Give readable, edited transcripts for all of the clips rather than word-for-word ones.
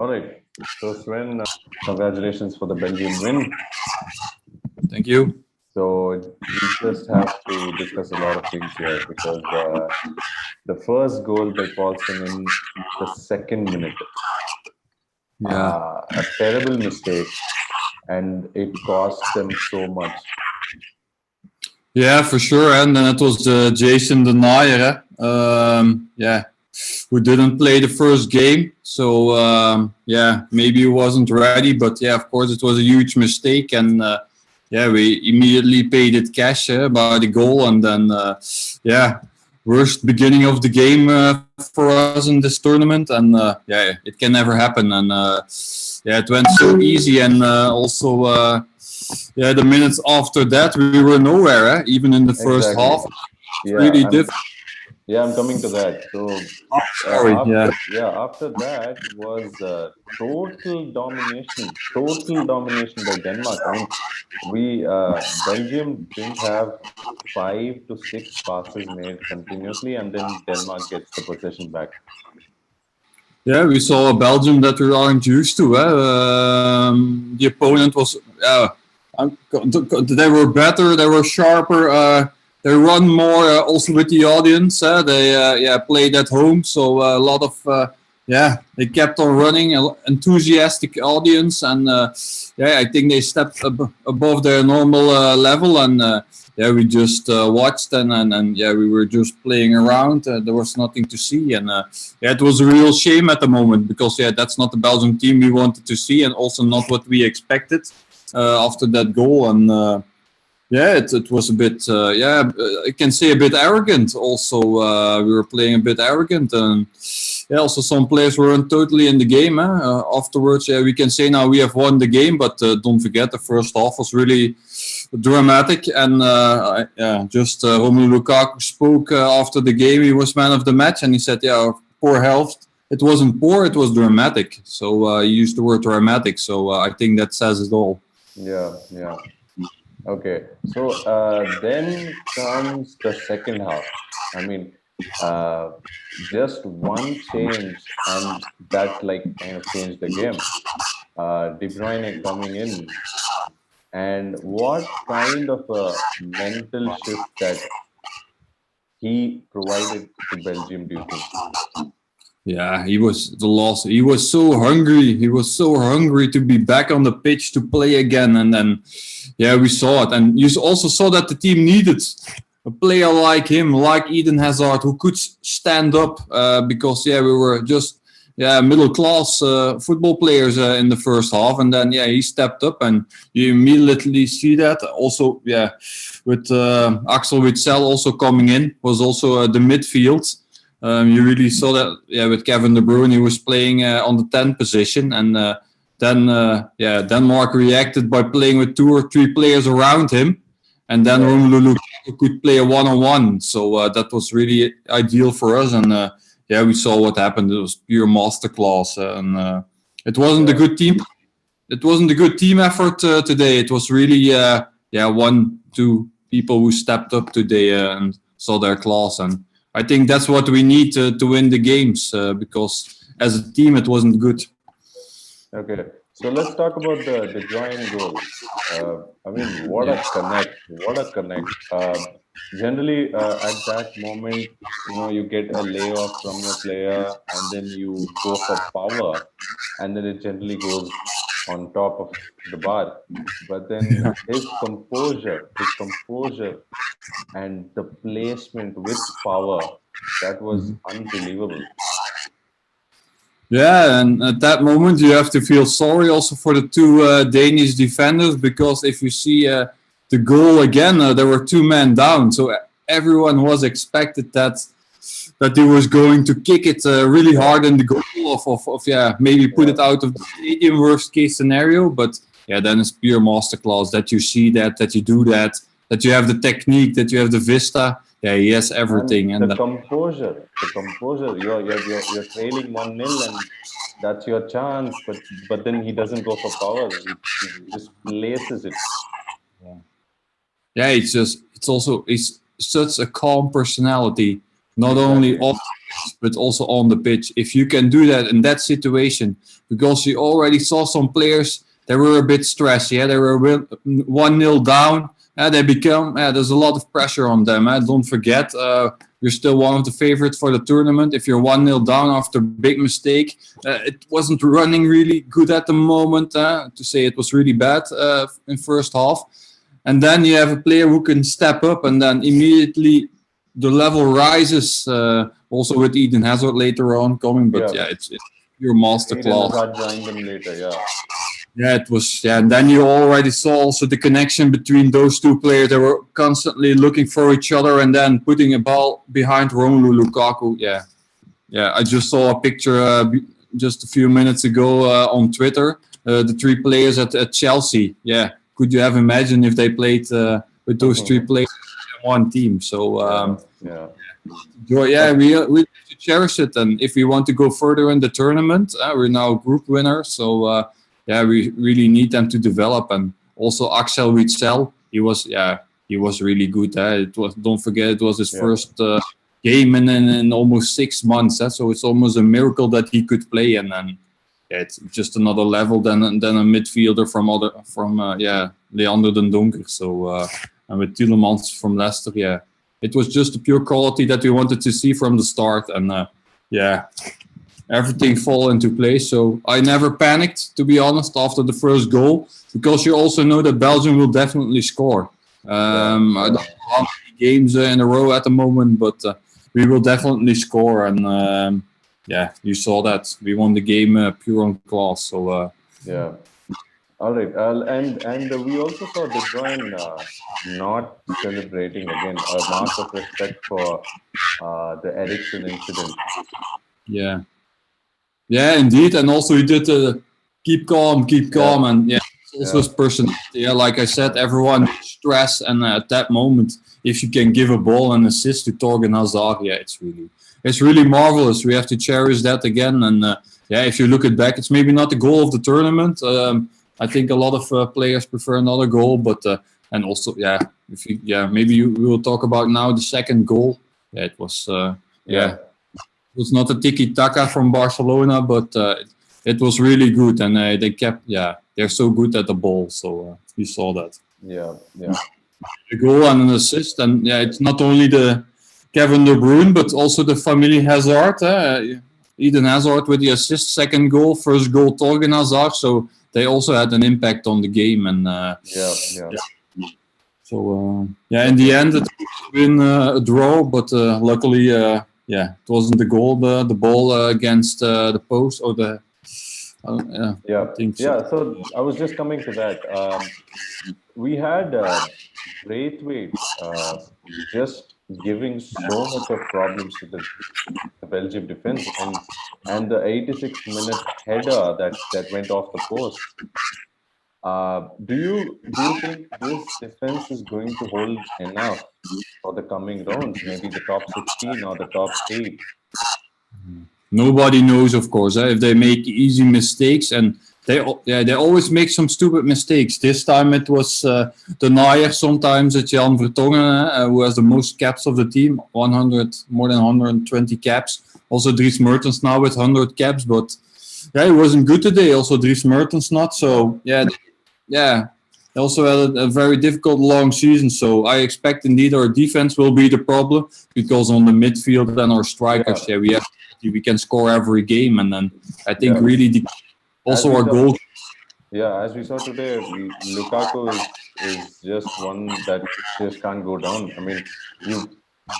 All right. So Sven, congratulations for the Belgium win. Thank you. So we just have to discuss a lot of things here because the first goal by Paulson in the second minute, Yeah. a terrible mistake, and it cost them so much. Yeah, for sure. And then it was Jason Denier, yeah, who didn't play the first game. So yeah, maybe he wasn't ready. But yeah, of course, it was a huge mistake. And yeah, we immediately paid it cash by the goal. And then yeah, worst beginning of the game for us in this tournament. And yeah, it can never happen. And yeah, it went so easy. And also. Yeah, the minutes after that, we were nowhere. Even in the first Exactly. half, Yeah, really difficult. yeah, I'm coming to that. So Sorry, after that was total domination by Denmark. I mean, we Belgium didn't have 5 to 6 passes made continuously, and then Denmark gets the possession back. Yeah, we saw a Belgium that we aren't used to. The opponent was, they were better, they were sharper, they run more. Also with the audience, they yeah played at home, so a lot of yeah they kept on running, enthusiastic audience, and yeah I think they stepped above their normal level, and yeah we just watched and yeah we were just playing around. There was nothing to see, and yeah it was a real shame at the moment because yeah that's not the Belgium team we wanted to see, and also not what we expected after that goal. And yeah, it was a bit, yeah, I can say a bit arrogant. Also, we were playing a bit arrogant, and yeah, also some players weren't totally in the game. Afterwards, yeah, we can say now we have won the game, but don't forget the first half was really dramatic. And yeah, just Romelu Lukaku spoke after the game. He was man of the match, and he said, "Yeah, poor health. It wasn't poor; it was dramatic." So he used the word dramatic. So I think that says it all. Yeah, yeah. Okay, so then comes the second half. I mean, uh, just one change, and that like kind of changed the game. De Bruyne coming in, and what kind of a mental shift that he provided to Belgium, do you think? Yeah, he was the loss. He was so hungry. He was so hungry to be back on the pitch to play again. And then, yeah, we saw it. And you also saw that the team needed a player like him, like Eden Hazard, who could stand up because, yeah, we were just middle class football players in the first half. And then, yeah, he stepped up, and you immediately see that. Also, yeah, with Axel Witsel also coming in, was also the midfield. You really saw that, yeah, with Kevin De Bruyne, he was playing on the 10 position, and then yeah, Denmark reacted by playing with 2 or 3 players around him, and then Romelu Lukaku could play a one-on-one. So that was really ideal for us, and yeah, we saw what happened. It was pure masterclass, and it wasn't a good team. It wasn't a good team effort today. It was really yeah 1-2 people who stepped up today and saw their class, and I think that's what we need to win the games because as a team it wasn't good. Okay, so let's talk about the De Bruyne goal. I mean, what a connect! What a connect! Generally, at that moment, you get a layoff from your player, and then you go for power, and then it generally goes on top of the bar. But then his composure, and the placement with power, that was unbelievable. Yeah, and at that moment you have to feel sorry also for the 2 Danish defenders, because if you see the goal again, there were 2 men down, so everyone was expected that he was going to kick it really hard in the goal of yeah maybe put it out of the stadium, worst case scenario. But yeah, then it's pure masterclass that you see that you do that you have the technique, that you have the vista. Yeah, he has everything. And the composure. You're trailing 1-0, and that's your chance. But then he doesn't go for power. He just places it. Yeah, it's also such a calm personality not only off but also on the pitch. If you can do that in that situation, because you already saw some players that were a bit stressed. Yeah, they were 1-0 down. They become. There's a lot of pressure on them. Don't forget, you're still one of the favorites for the tournament. If you're 1-0 down after a big mistake, it wasn't running really good at the moment. To say it was really bad in first half, and then you have a player who can step up, and then immediately the level rises. Also with Eden Hazard later on coming, but it's pure masterclass. Eden Hazard joined them later, Yeah, it was. Yeah, and then you already saw also the connection between those two players. They were constantly looking for each other and then putting a ball behind Romelu Lukaku. Yeah. I just saw a picture just a few minutes ago on Twitter. The three players at Chelsea. Yeah, could you have imagined if they played with those three players in one team? So we have to cherish it, and if we want to go further in the tournament, we're now group winners. So. We really need them to develop, and also Axel Witsel, he was really good. Don't forget, it was his first game in almost 6 months. So it's almost a miracle that he could play, and then it's just another level than a midfielder from Leander den Donker. So and with Tielemans from Leicester, it was just the pure quality that we wanted to see from the start, and everything fall into place. So I never panicked, to be honest, after the first goal, because you also know that Belgium will definitely score. I don't know how many games in a row at the moment, but we will definitely score. And you saw that we won the game pure on class. So all right, and we also saw De Bruyne not celebrating again, a mark of respect for the Eriksen incident. Yeah, indeed, and also he did keep calm, and also his personality. Like I said, everyone stress, and at that moment, if you can give a ball and assist to Torgan Hazard, it's really marvelous. We have to cherish that again, and if you look it back, it's maybe not the goal of the tournament. I think a lot of players prefer another goal, but and also maybe we will talk about now the second goal. It was It was not a tiki-taka from Barcelona, but it was really good, and they kept. They're so good at the ball, so we saw that. A goal and an assist, and it's not only the Kevin De Bruyne, but also the family Hazard. Eden Hazard with the assist, second goal, first goal Torgan Hazard. So they also had an impact on the game, and So in the end, it would have been a draw, but luckily. It wasn't the goal, the ball against the post or the. I think so. So I was just coming to that. We had Braithwaite just giving so much of problems to the Belgium defense, and the 86th-minute header that went off the post. Do you think this defense is going to hold enough for the coming rounds? Maybe the top 16 or the top 8? Nobody knows, of course. If they make easy mistakes, and they always make some stupid mistakes. This time it was the Nair. Sometimes it's Jan Vertongen, who has the most caps of the team, more than 120 caps. Also Dries Mertens now with 100 caps, but it wasn't good today. Also Dries Mertens not. So they also had a very difficult long season. So I expect indeed our defense will be the problem, because on the midfield and our strikers, we can score every game, and then I think really also our goal. As we saw today, Lukaku is just one that just can't go down. I mean, you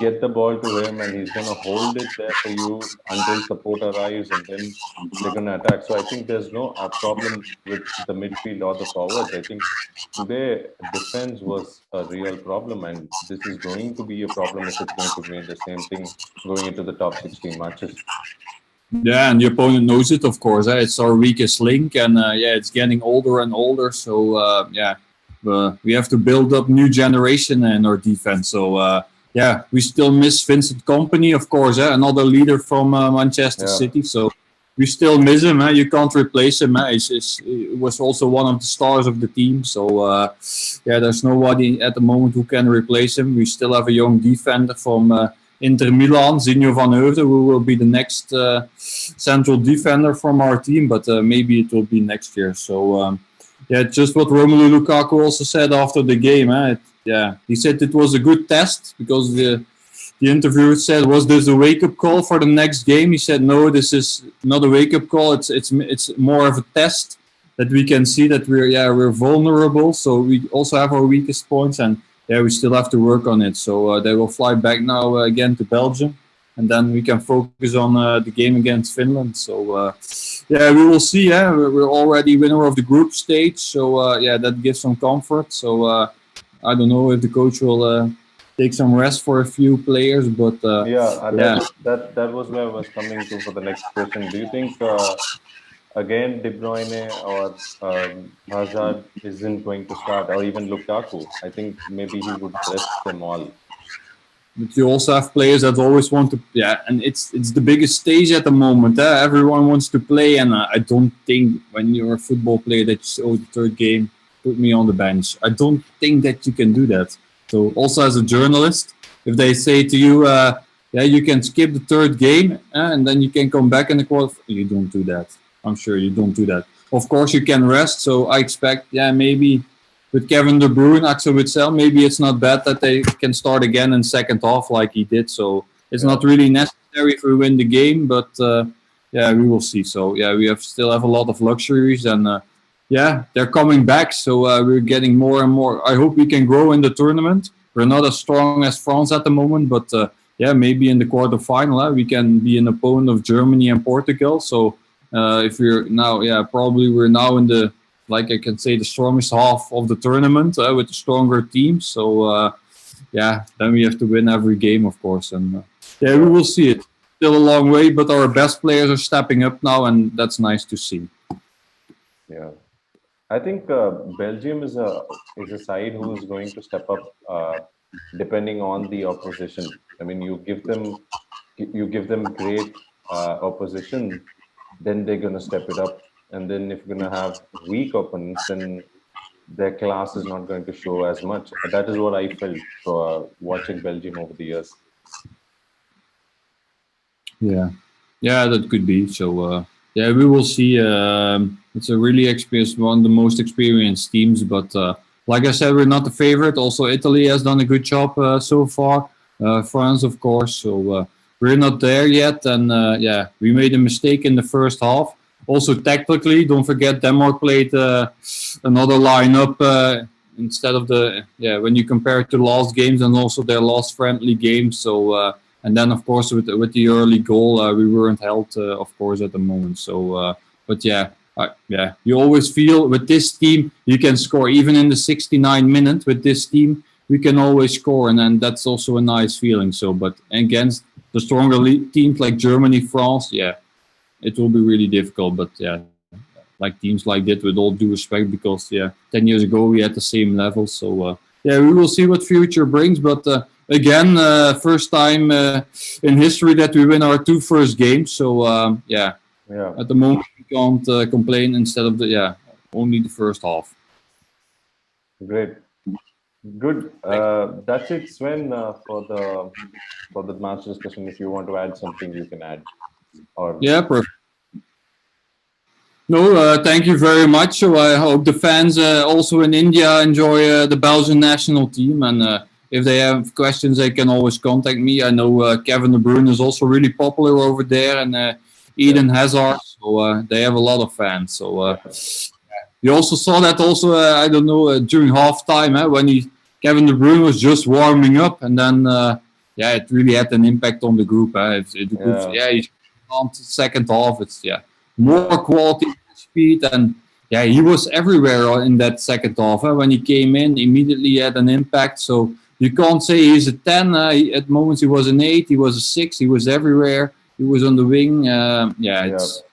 get the ball to him, and he's going to hold it there for you until support arrives, and then they're going to attack. So I think there's no problem with the midfield or the forwards. I think today defense was a real problem, and this is going to be a problem if it's going to be the same thing going into the top 16 matches. Yeah, and the opponent knows it, of course. It's our weakest link, and it's getting older and older. So we have to build up new generation in our defense. So we still miss Vincent Kompany, of course, another leader from Manchester City. So we still miss him. You can't replace him. He was also one of the stars of the team. So there's nobody at the moment who can replace him. We still have a young defender from Inter Milan, Zinho van Heusden, who will be the next central defender from our team, but maybe it will be next year. So yeah, just what Romelu Lukaku also said after the game. He said it was a good test because the interviewer said, "Was this a wake-up call for the next game?" He said, "No, this is not a wake-up call. It's more of a test that we can see that we're vulnerable. So we also have our weakest points, and we still have to work on it." So they will fly back now again to Belgium, and then we can focus on the game against Finland. So we will see. Yeah, we're already winner of the group stage, so that gives some comfort. So I don't know if the coach will take some rest for a few players, but that was where I was coming to for the next question. Do you think again De Bruyne or Hazard isn't going to start, or even Lukaku? I think maybe he would rest them all. But you also have players that always want to, and it's the biggest stage at the moment. Everyone wants to play, and I don't think when you're a football player that you say, "Oh, the third game, put me on the bench." I don't think that you can do that. So also as a journalist, if they say to you, you can skip the third game and then you can come back in the quarter, you don't do that. I'm sure you don't do that. Of course, you can rest. So I expect, maybe with Kevin De Bruyne, Axel Witsel, maybe it's not bad that they can start again in second half like he did. So it's not really necessary if we win the game, but we will see. So we still have a lot of luxuries, and they're coming back. So we're getting more and more. I hope we can grow in the tournament. We're not as strong as France at the moment, but maybe in the quarterfinal we can be an opponent of Germany and Portugal. So if we're now, probably we're now in the, like I can say, the strongest half of the tournament with a stronger team. So then we have to win every game, of course, and we will see it. Still a long way, but our best players are stepping up now, and that's nice to see. Yeah, I think Belgium is a side who is going to step up depending on the opposition. I mean, you give them great opposition, then they're going to step it up. And then if you're going to have weak opponents, then their class is not going to show as much. That is what I felt for watching Belgium over the years. Yeah, that could be. So we will see. It's a really experienced, one of the most experienced teams. But like I said, we're not the favorite. Also, Italy has done a good job so far. France, of course. So we're not there yet. And we made a mistake in the first half. Also, tactically, don't forget Denmark played another lineup instead of when you compare it to last games and also their last friendly games. So. And then, of course, with the early goal, we weren't held, of course, at the moment. So, but you always feel with this team, you can score. Even in the 69 minutes with this team, we can always score. And then that's also a nice feeling. So, but against the stronger teams like Germany, France, it will be really difficult. But like teams like that, with all due respect, because 10 years ago, we had the same level. So, we will see what future brings. But again, first time in history that we win our two first games. So at the moment we can't complain. Instead of only the first half. Great, good. That's it, Sven, for the match discussion. If you want to add something, you can add. Or perfect. No, thank you very much. So I hope the fans also in India enjoy the Belgian national team, and if they have questions, they can always contact me. I know Kevin De Bruyne is also really popular over there, and Eden Hazard, so they have a lot of fans. So you also saw that also, I don't know, during halftime when Kevin De Bruyne was just warming up, and then it really had an impact on the group. He's on second half. It's more quality, speed, and he was everywhere in that second half. When he came in, immediately had an impact. So you can't say he's a 10. At moments he was an 8, he was a 6, he was everywhere. He was on the wing. It's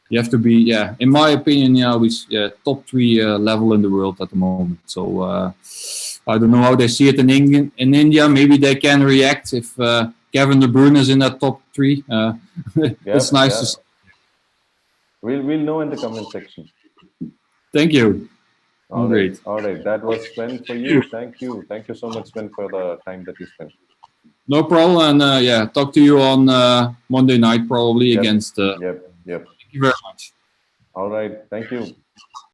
you have to be, in my opinion, he's top 3 level in the world at the moment. So I don't know how they see it in India. Maybe they can react if Kevin De Bruyne is in that top 3. It's nice to see. We'll know in the comment section. Thank you. Great. All right. That was Sven for you. Thank you. Thank you so much, Sven, for the time that you spent. No problem. And yeah, talk to you on Monday night probably Yep. against. Yep. Yep. Thank you very much. All right. Thank you.